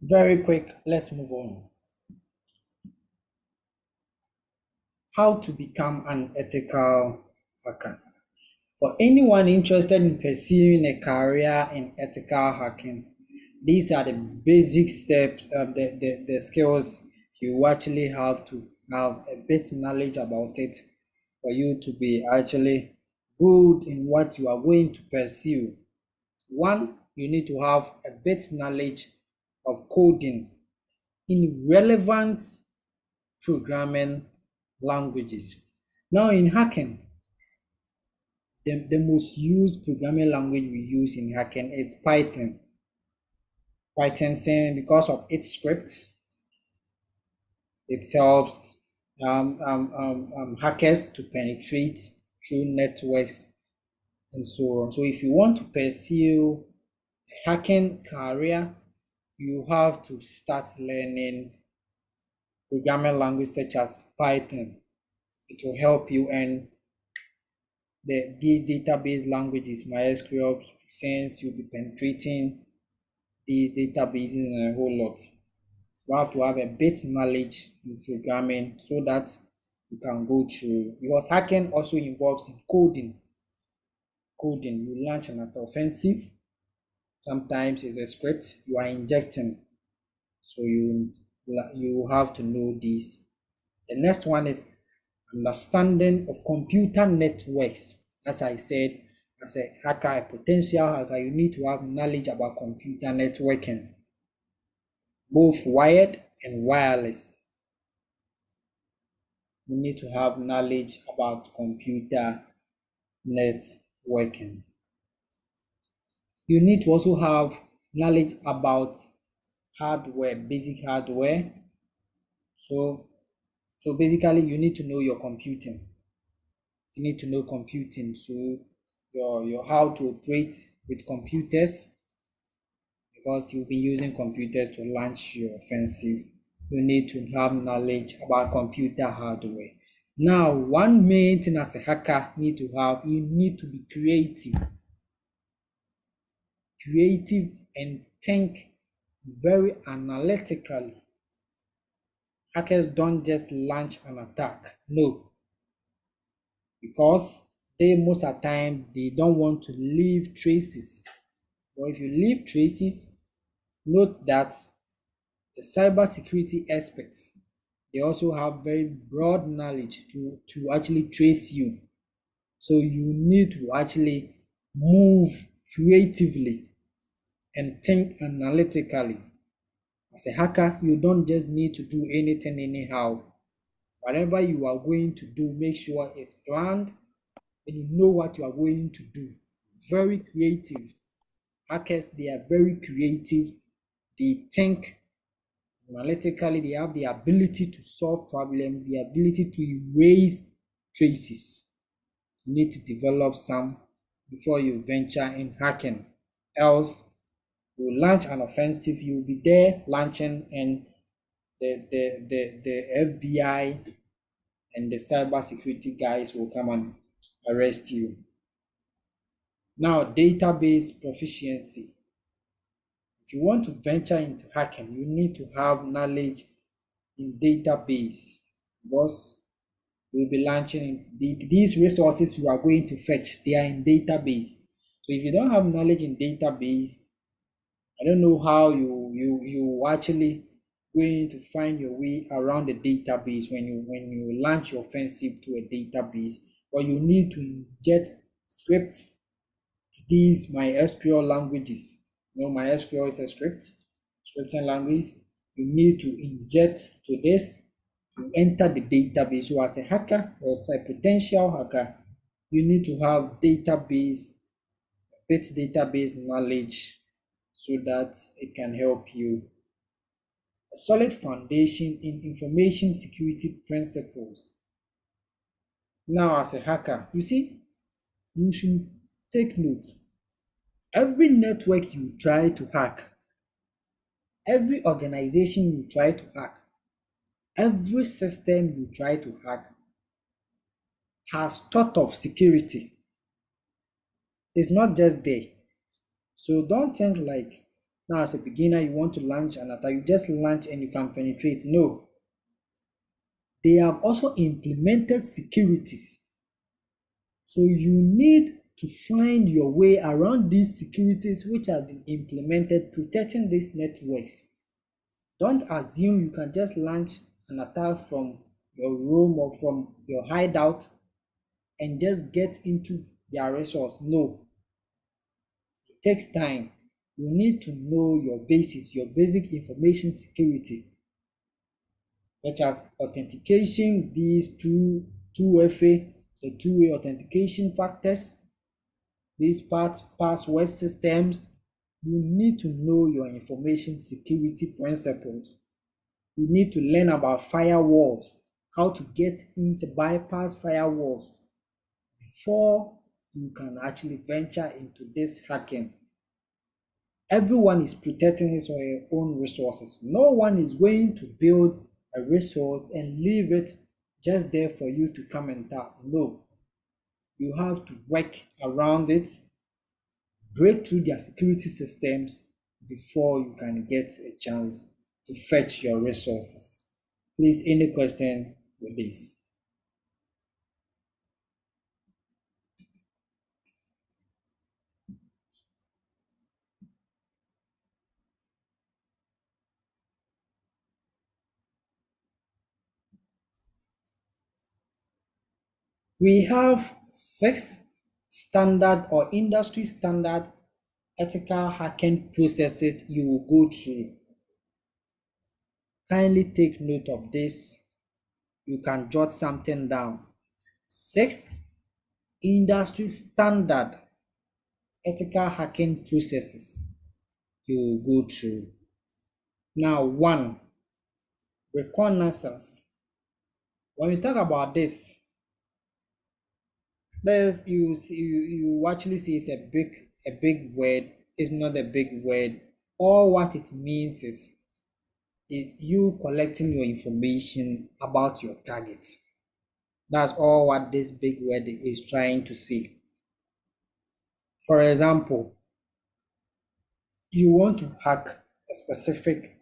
Very quick, let's move on. How to become an ethical hacker. For anyone interested in pursuing a career in ethical hacking, these are the basic steps, the skills you actually have to have a bit knowledge about it for you to be actually good in what you are going to pursue. One, you need to have a bit knowledge of coding in relevant programming languages. Now, in hacking, the most used programming language we use in hacking is Python. Python, saying because of its script, it helps hackers to penetrate through networks and so on. So, if you want to pursue a hacking career, you have to start learning programming language such as Python. It will help you, and these database languages, MySQL, since you'll be penetrating these databases and a whole lot. You have to have a bit knowledge in programming so that you can go through, because hacking also involves in coding. Coding, you launch an offensive, sometimes it's a script you are injecting. So you have to know this. The next one is understanding of computer networks. As I said, as a hacker, a potential hacker, you need to have knowledge about computer networking, both wired and wireless. You need to have knowledge about computer networking. You need to also have knowledge about hardware, basic hardware. So basically you need to know your computing. You need to know computing. So your how to operate with computers, because you'll be using computers to launch your offensive. You need to have knowledge about computer hardware. Now, one main thing as a hacker need to have, you need to be creative and think very analytically. Hackers don't just launch an attack, no, because they most of the time they don't want to leave traces. But if you leave traces, note that the cybersecurity experts, they also have very broad knowledge to actually trace you. So you need to actually move creatively and think analytically. As a hacker, you don't just need to do anything anyhow. Whatever you are going to do, make sure it's planned and you know what you are going to do. Very creative. Hackers, they are very creative. They think analytically, they have the ability to solve problems, the ability to erase traces. You need to develop some before you venture in hacking. Else, you launch an offensive, you'll be there launching, and the FBI and the cybersecurity guys will come and arrest you. Now, database proficiency. If you want to venture into hacking, you need to have knowledge in database, because we'll be launching these resources you are going to fetch. They are in database. So if you don't have knowledge in database, I don't know how you actually going to find your way around the database when you launch your offensive to a database. But you need to inject scripts to these MySQL languages. You know, MySQL is a scripting language. You need to inject to this to enter the database. So as a hacker or as a potential hacker, you need to have bit database knowledge so that it can help you. A solid foundation in information security principles. Now, as a hacker, you see, you should take note. Every network you try to hack, every organization you try to hack, every system you try to hack has thought of security. It's not just there. So don't think like Now, as a beginner, you want to launch an attack, you just launch and you can penetrate. No, they have also implemented securities. So you need to find your way around these securities which have been implemented protecting these networks. Don't assume you can just launch an attack from your room or from your hideout and just get into their resource. No, it takes time. You need to know your basis, your basic information security, such as authentication, these two-FA, the two-way authentication factors, these password systems. You need to know your information security principles. You need to learn about firewalls, how to get into bypass firewalls before you can actually venture into this hacking. Everyone is protecting his or her own resources. No one is going to build a resource and leave it just there for you to come and tap. No, you have to work around it, break through their security systems before you can get a chance to fetch your resources. Please, any question with this? We have 6 standard or industry standard ethical hacking processes you will go through. Kindly take note of this. You can jot something down. 6 industry standard ethical hacking processes you will go through. Now, one, reconnaissance. When we talk about this, there's you actually see it's a big word. It's not a big word. All what it means is you collecting your information about your target. That's all what this big word is trying to say. For example, you want to hack a specific,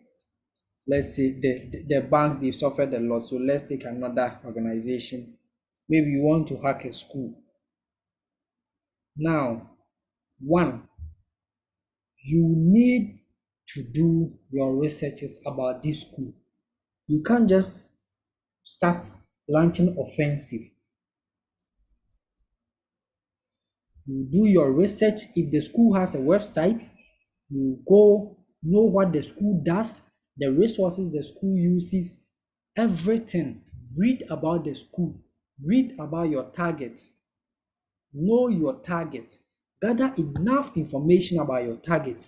let's say the banks, they've suffered a lot. So let's take another organization. Maybe you want to hack a school. Now, one, you need to do your researches about this school. You can't just start launching offensive. You do your research. If the school has a website, you go know what the school does, the resources the school uses, everything. Read about the school, read about your target, know your target, gather enough information about your target.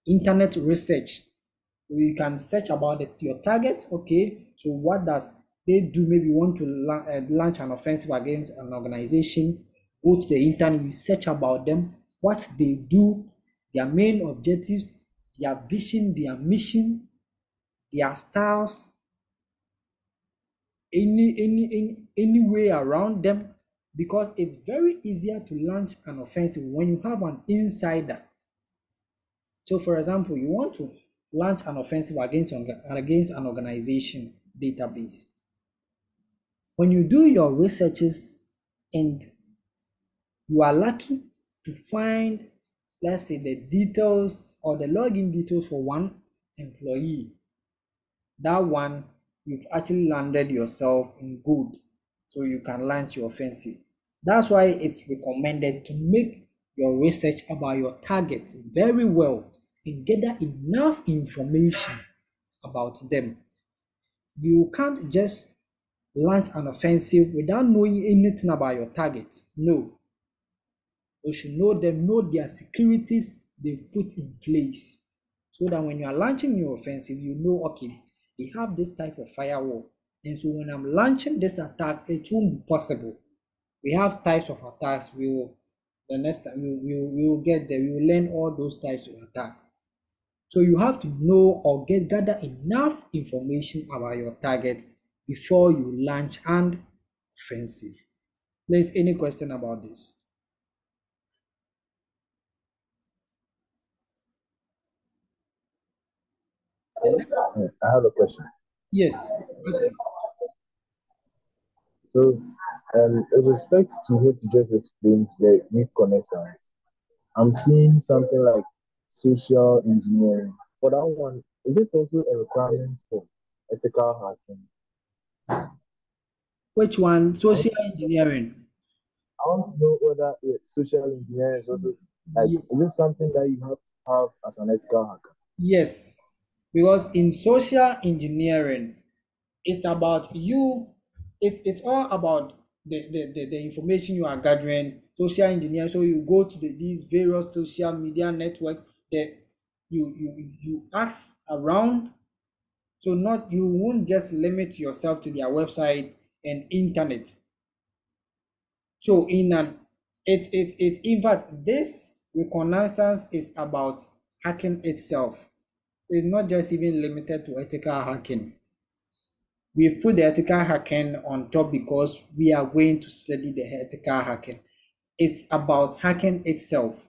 Internet research, you can search about your target. Okay, so what does they do? Maybe you want to launch an offensive against an organization. Go to the internet, you search about them, what they do, their main objectives, their vision, their mission, their styles, any way around them, because it's very easier to launch an offensive when you have an insider. So, for example, you want to launch an offensive against an organization database. When you do your researches and you are lucky to find, let's say, the details or the login details for one employee, that one you've actually landed yourself in good, so you can launch your offensive. That's why it's recommended to make your research about your target very well and gather enough information about them. You can't just launch an offensive without knowing anything about your target. No, you should know them, know their securities they've put in place, so that when you are launching your offensive, you know, okay, they have this type of firewall. And so when I'm launching this attack, it won't be possible. We have types of attacks. The next time we will get there, we will learn all those types of attack. So you have to know or gather enough information about your target before you launch an offensive. There's any question about this? I have a question. Yes, that's So, with respect to what you just explained, the reconnaissance, I'm seeing something like social engineering. For that one, is it also a requirement for ethical hacking? which one? I want, Social engineering. I want to know whether social engineering is also like, Ye- is it something that you have to have as an ethical hacker? Yes, because in social engineering, it's about you. It's all about the information you are gathering. Social engineering. So you go to these various social media network that you ask around. So not you won't just limit yourself to their website and internet. So in an it's in fact this reconnaissance is about hacking itself. It's not just even limited to ethical hacking. We've put the ethical hacking on top because we are going to study the ethical hacking. It's about hacking itself.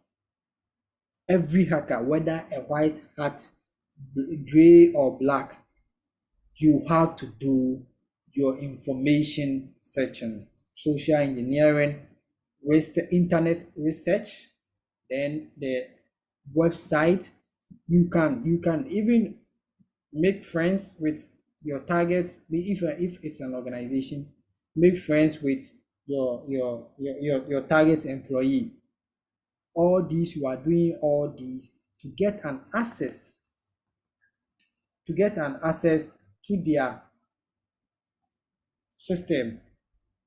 Every hacker, whether a white hat, gray or black, you have to do your information searching, social engineering, internet research, then the website. You can even make friends with your targets. If it's an organization, make friends with your target employee. All these you are doing all these to get an access to their system.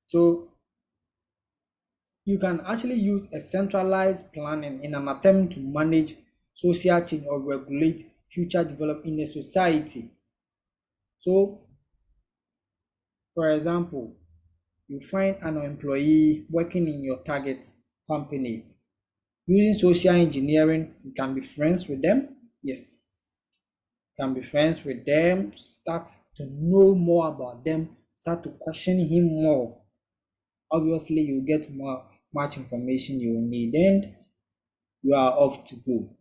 So you can actually use a centralized planning in an attempt to manage social change or regulate future development in a society. So, for example, you find an employee working in your target company. Using social engineering, you can be friends with them. Yes, you can be friends with them, start to know more about them, start to question him more. Obviously, you get more much information you will need, and you are off to go.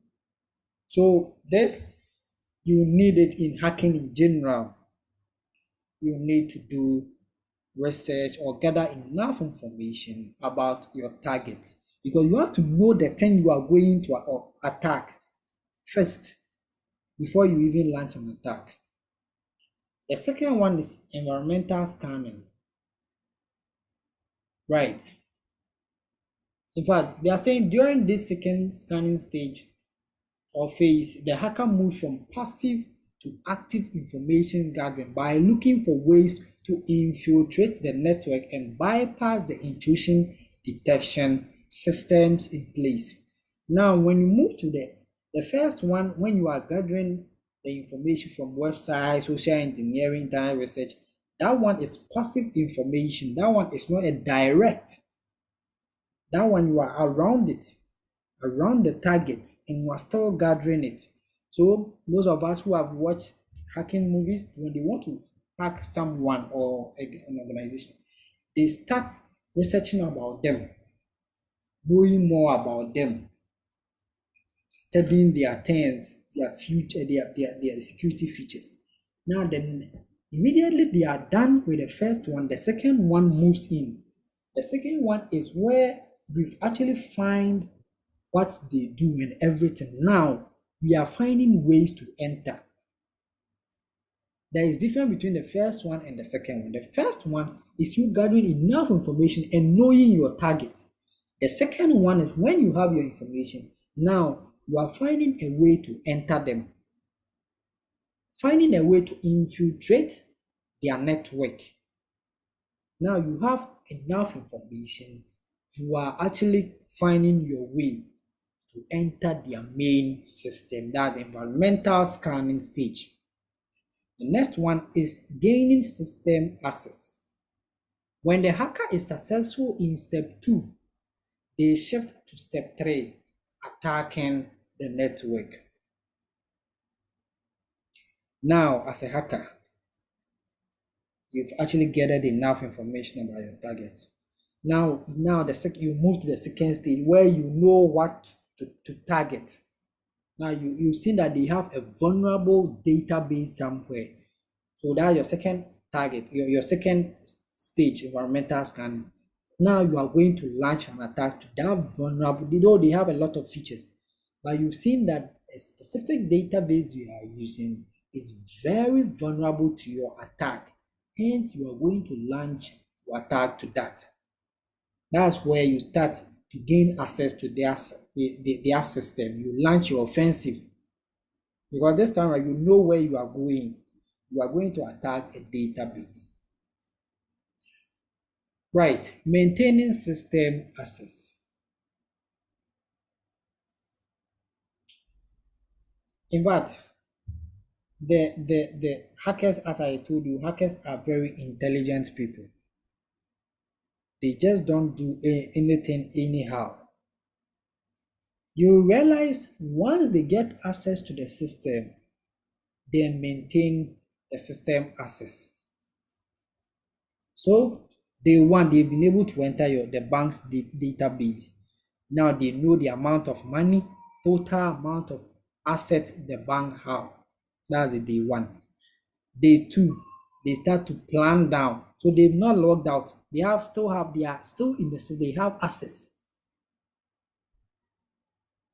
So this you need it in hacking in general. You need to do research or gather enough information about your target because you have to know the thing you are going to attack first before you even launch an attack. The second one is environmental scanning. Right. In fact, they are saying during this second scanning stage, or phase, the hacker moves from passive to active information gathering by looking for ways to infiltrate the network and bypass the intrusion detection systems in place. Now, when you move to the first one, when you are gathering the information from websites, social engineering, internet research, that one is passive information. That one is not a direct. That one you are around it, around the target, and you are still gathering it. So those of us who have watched hacking movies, when they want to hack someone or an organization, they start researching about them, knowing more about them, studying their things, their future, their security features. Now then immediately they are done with the first one, the second one moves in. The second one is where we've actually find what they do and everything. Now we are finding ways to enter. There is difference between the first one and the second one. The first one is you gathering enough information and knowing your target. The second one is when you have your information, now you are finding a way to enter them, finding a way to infiltrate their network. Now you have enough information, you are actually finding your way to enter their main system. That's environmental scanning stage. The next one is gaining system access. When the hacker is successful in step 2, they shift to step 3, attacking the network. Now, as a hacker, you've actually gathered enough information about your target. Now you move to the second stage where you know what to target. Now you've seen that they have a vulnerable database somewhere. So that's your second target, your second stage, environmental scan. Now you are going to launch an attack to that vulnerable, though they have a lot of features, but you've seen that a specific database you are using is very vulnerable to your attack. Hence, you are going to launch your attack to that. That's where you start to gain access to their system. You launch your offensive because this time you know where you are going. You are going to attack a database. Right, maintaining system access. In fact, the hackers, as I told you, hackers are very intelligent people. They just don't do anything anyhow. You realize once they get access to the system, they maintain the system access. So they've been able to enter the bank's database. Now they know the amount of money, total amount of assets the bank have. That's the day one. Day two, they start to plan down. So they've not logged out. They are still in the system. They have access.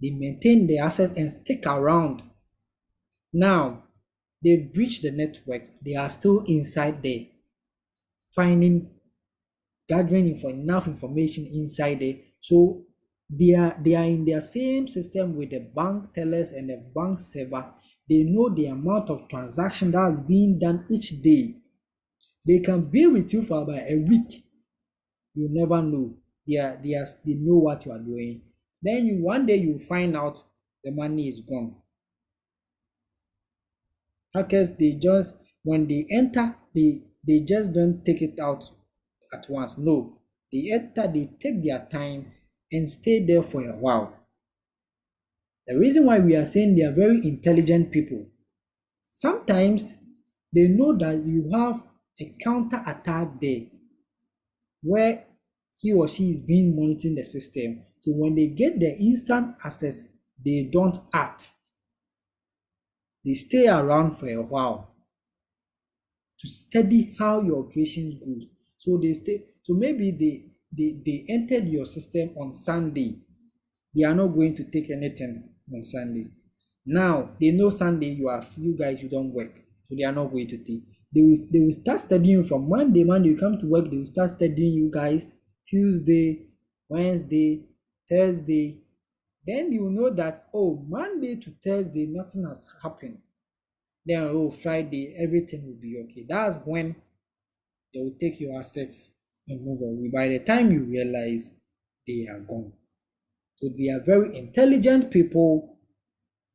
They maintain the access and stick around. Now they've breached the network. They are still inside there, finding gathering for enough information inside there. So they are in their same system with the bank tellers and the bank server. They know the amount of transaction that's being done each day. They can be with you for about a week. You never know. They know what you are doing. Then one day you find out the money is gone. Hackers, they just when they enter, they just don't take it out at once. No, they enter, they take their time and stay there for a while. The reason why we are saying they are very intelligent people, sometimes they know that you have a counter attack there where he or she is being monitoring the system. So when they get the instant access, they don't act. They stay around for a while to study how your operations goes. So they stay. So maybe they entered your system on Sunday. They are not going to take anything on Sunday. Now they know Sunday you guys you don't work, so they are not going to take. They will start studying from Monday. Monday you come to work. They will start studying you guys Tuesday, Wednesday, Thursday. Then you will know that Monday to Thursday nothing has happened. Then Friday everything will be okay. That's when they will take your assets and move away. By the time you realize they are gone. So they are very intelligent people.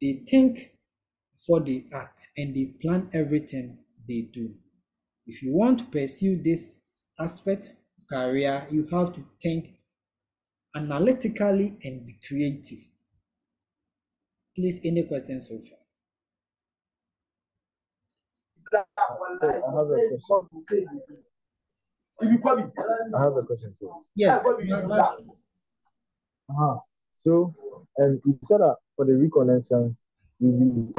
They think before they act and they plan everything they do. If you want to pursue this aspect of career, you have to think analytically and be creative. Please, any questions so far? So I have a question. I have a question, sir. Yes, but Uh-huh. So, you said that for the reconnaissance, you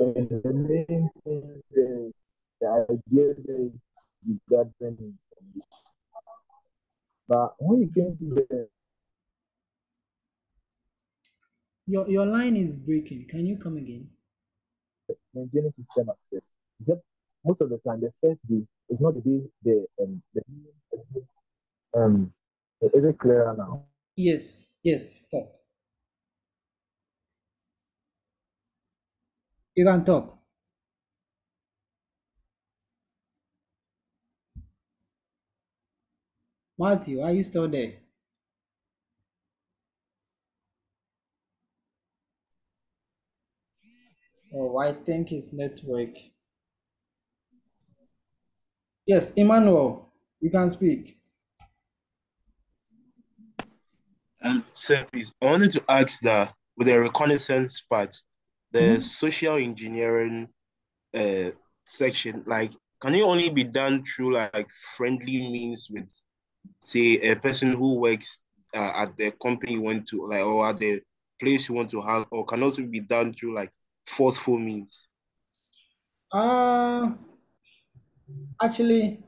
and the main thing, the idea there is you gathering information. But when you came to the your line is breaking. Can you come again? maintaining system access, is that most of the time the first day is not the day um is it clearer now? Yes, yes, talk. You can talk. Matthew, are you still there? Oh, I think it's network. Yes, Emmanuel, you can speak. Sir, please, I wanted to ask that with the reconnaissance part, the Mhm. social engineering uh, section, like, can it only be done through like friendly means with, say, a person who works at the company you went to, like, or at the place you want to have, or can also be done through like forceful means? Uh Actually,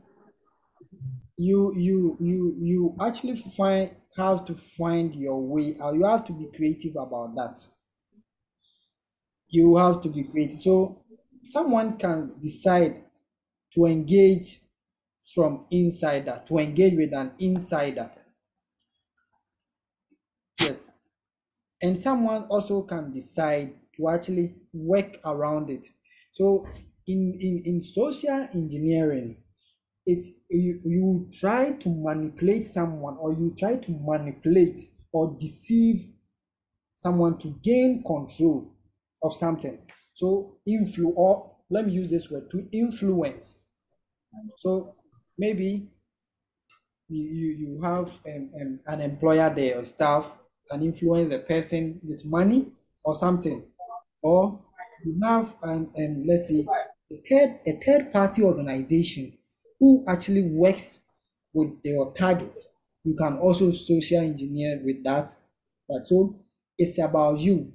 you actually find have to find your way, or you have to be creative about that. You have to be creative. So someone can decide to engage from insider, to engage with an insider. Yes. And someone also can decide to actually work around it. So in social engineering, it's you try to manipulate someone, or you try to manipulate or deceive someone to gain control of something. So or let me use this word, to influence. So maybe you have an employer there, or staff can influence a person with money or something, or you have let's say a third party organization who actually works with your target. You can also social engineer with that. But so it's about you,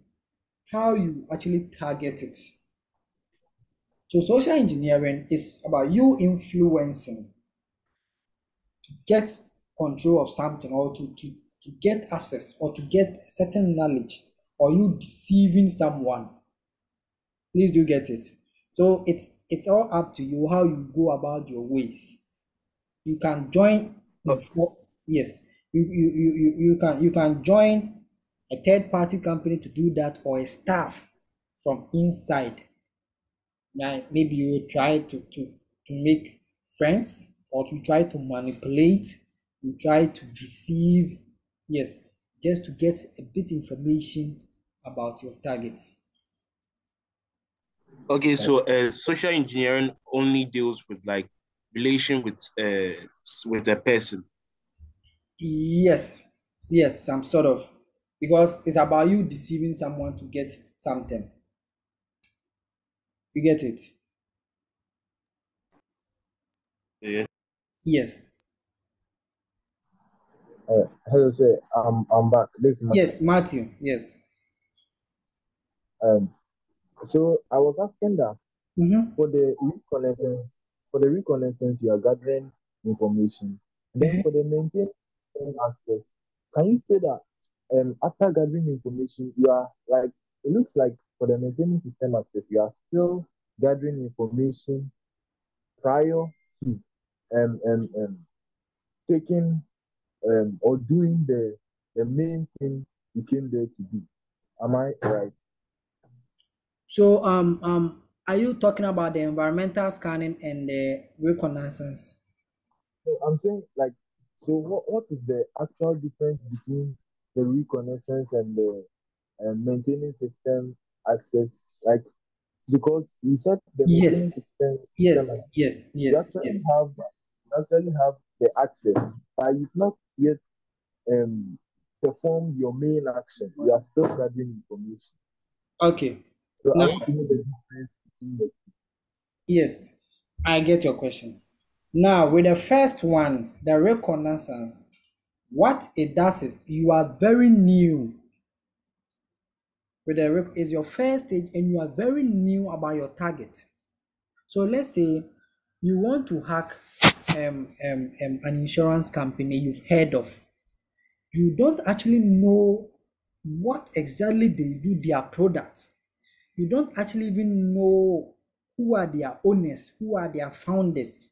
how you actually target it. So social engineering is about you influencing, get control of something, or to get access, or to get certain knowledge, or you deceiving someone. Please do get it. So it's all up to you how you go about your ways. You can join Uh, yes, you can join a third party company to do that, or a staff from inside. Now maybe you will try to make friends, or you try to manipulate, you try to deceive, yes, just to get a bit information about your targets. okay, so social engineering only deals with like relation with a person. Yes, yes, some sort of, because it's about you deceiving someone to get something. You get it? Yeah. Yes. Hello, sir. I'm back. This is Matthew. Yes, Matthew. Yes. Um, so I was asking that Mm-hmm. for the reconnaissance, you are gathering information. Then for the maintaining access, can you say that after gathering information, you are like it looks like for the maintaining system access, you are still gathering information prior to taking or doing the main thing you came there to do. Am I right? So are you talking about the environmental scanning and the reconnaissance? So I'm saying like, so what is the actual difference between the reconnaissance and the maintaining system access? Like, because you said the maintaining Yes. system Yes. Yes. you Yes. Yes. actually have the access, but you've not yet um performed your main action. You are still gathering information. Okay. So I Now, want to know the difference between the yes, I get your question. Now, with the first one, the reconnaissance, what it does is you are very new. With the is your first stage, and you are very new about your target. So let's say you want to hack an insurance company you've heard of. You don't actually know what exactly they do, their products. You don't actually even know who are their owners, who are their founders.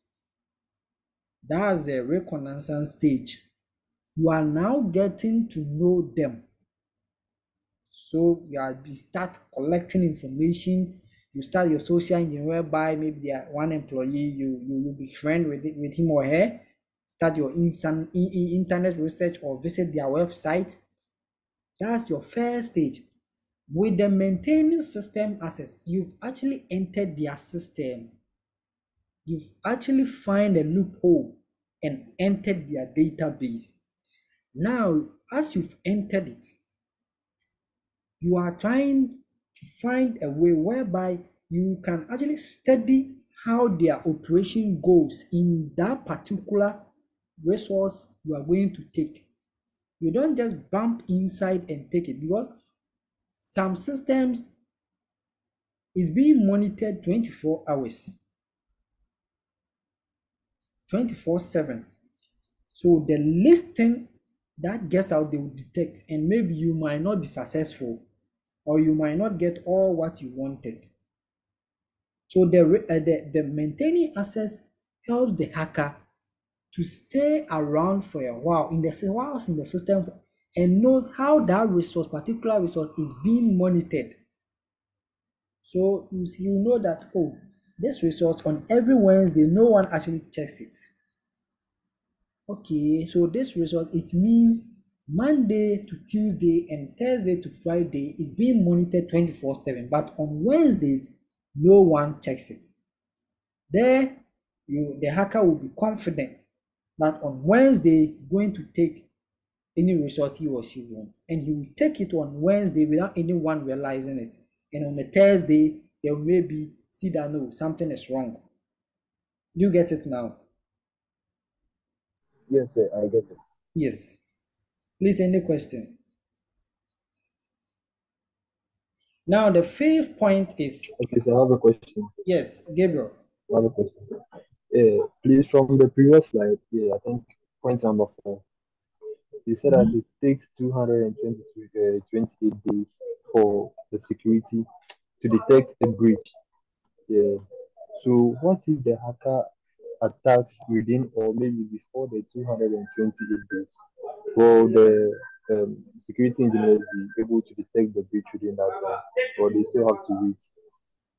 That's the reconnaissance stage. You are now getting to know them. So you start collecting information. You start your social engineering, whereby maybe they are one employee, you be friend with him or her. Start your internet research, or visit their website. That's your first stage. With the maintaining system access, you've actually entered their system. You've actually find a loophole and entered their database. Now, as you've entered it, you are trying to find a way whereby you can actually study how their operation goes in that particular resource you are going to take. You don't just bump inside and take it, because some systems is being monitored 24 hours, 24/7. So the least thing that gets out, they will detect, and maybe you might not be successful, or you might not get all what you wanted. So the maintaining access helps the hacker to stay around for a while in the system, and knows how that particular resource is being monitored. So you know that, oh, this resource on every Wednesday, no one actually checks it. Okay, so this resource, it means Monday to Tuesday and Thursday to Friday is being monitored 24/7, but on Wednesdays, no one checks it. There, the hacker will be confident that on Wednesday, going to take any resource he or she wants, and he will take it on Wednesday without anyone realizing it. And on the Thursday, they'll maybe see that no, something is wrong. You get it now? Yes, sir, I get it. Yes. Please, any question? Now, the fifth point is, Okay, so I have a question. yes, Gabriel. I have a question. Please, from the previous slide, yeah, I think point number 4, you said that it takes 28 days for the security to detect a breach. Yeah. So what if the hacker attacks within or maybe before the 228 days? Will the security engineers be able to detect the breach within that time, or they still have to wait?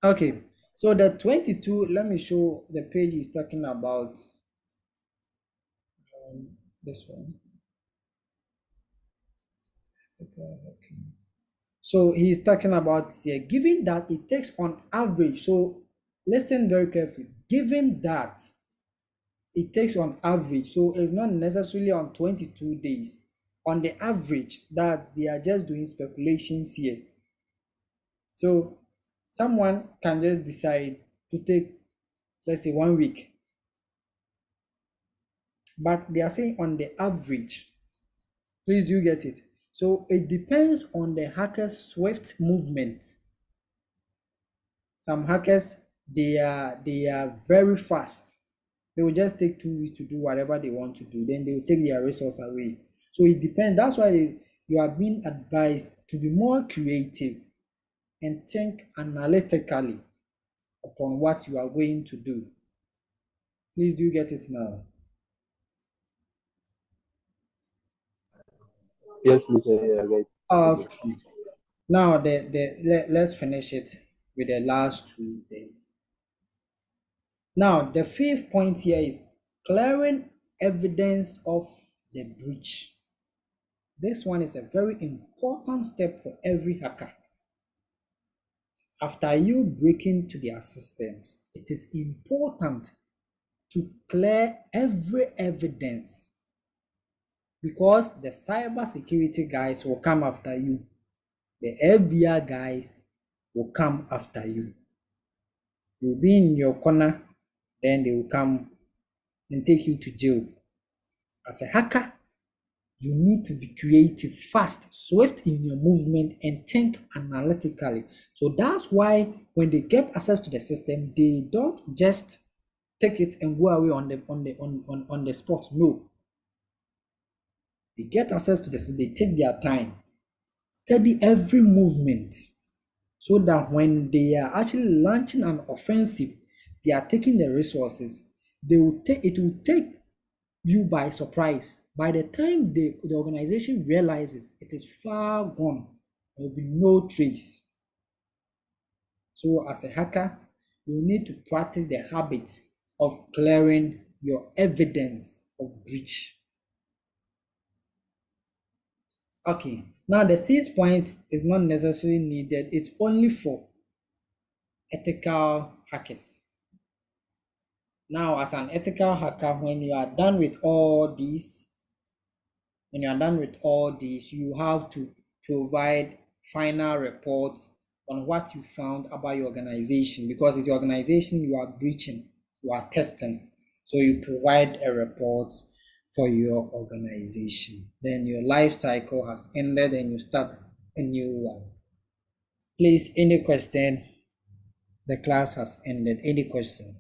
Okay, so the 22, let me show the page he's talking about. This one. Okay. So he's talking about here, given that it takes on average, so listen very carefully, given that it takes on average, so it's not necessarily on 22 days, on the average, that they are just doing speculations here. So someone can just decide to take, let's say, 1 week, but they are saying on the average. Please do get it. So it depends on the hacker's swift movement. Some hackers, they are very fast. They will just take 2 weeks to do whatever they want to do. Then they will take their resource away. So it depends. That's why you are being advised to be more creative and think analytically upon what you are going to do. Please do get it now. Yes, please, yeah, right. Okay. Now let's finish it with the last two then. Now, the fifth point here is clearing evidence of the breach. This one is a very important step for every hacker. After you break into their systems, it is important to clear every evidence, because the cybersecurity guys will come after you. The FBI guys will come after you. You'll be in your corner, then they will come and take you to jail. As a hacker, you need to be creative, fast, swift in your movement, and think analytically. So that's why when they get access to the system, they don't just take it and go away on the spot. No. They get access to the system, they take their time, study every movement, so that when they are actually launching an offensive, they are taking the resources. It will take you by surprise. By the time the organization realizes, it is far gone, there will be no trace. So as a hacker, you need to practice the habit of clearing your evidence of breach. Okay, now the sixth point is not necessarily needed. It's only for ethical hackers. Now, as an ethical hacker, when you are done with all these, you have to provide final reports on what you found about your organization, because it's your organization you are breaching, you are testing. So you provide a report for your organization. Then your life cycle has ended and you start a new one. Please, any question? The class has ended. Any question?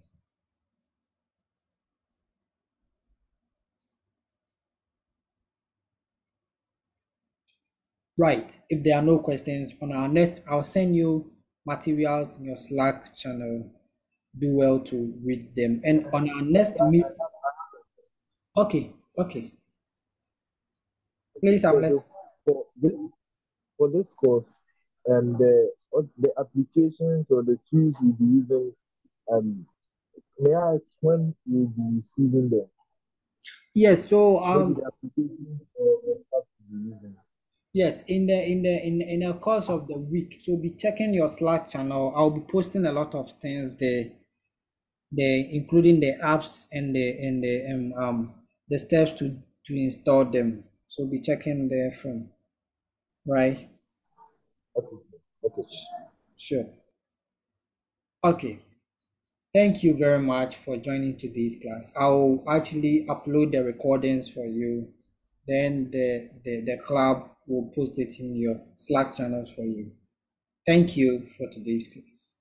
Right. If there are no questions, on our next, I'll send you materials in your Slack channel. Do well to read them. And on our next meet, okay, okay. Please, Yes, let's. so for this course, the applications or the tools we'll be using, um, may I ask when you'll be receiving them? Yes. So Maybe the applications or the stuff you'll be using. yes, in the course of the week, so be checking your Slack channel. I'll be posting a lot of things there, including the apps and the steps to install them. So be checking there from, right? Okay, okay. Sure. Okay. Thank you very much for joining today's class. I'll actually upload the recordings for you. Then the club will post it in your Slack channels for you. Thank you for today's class.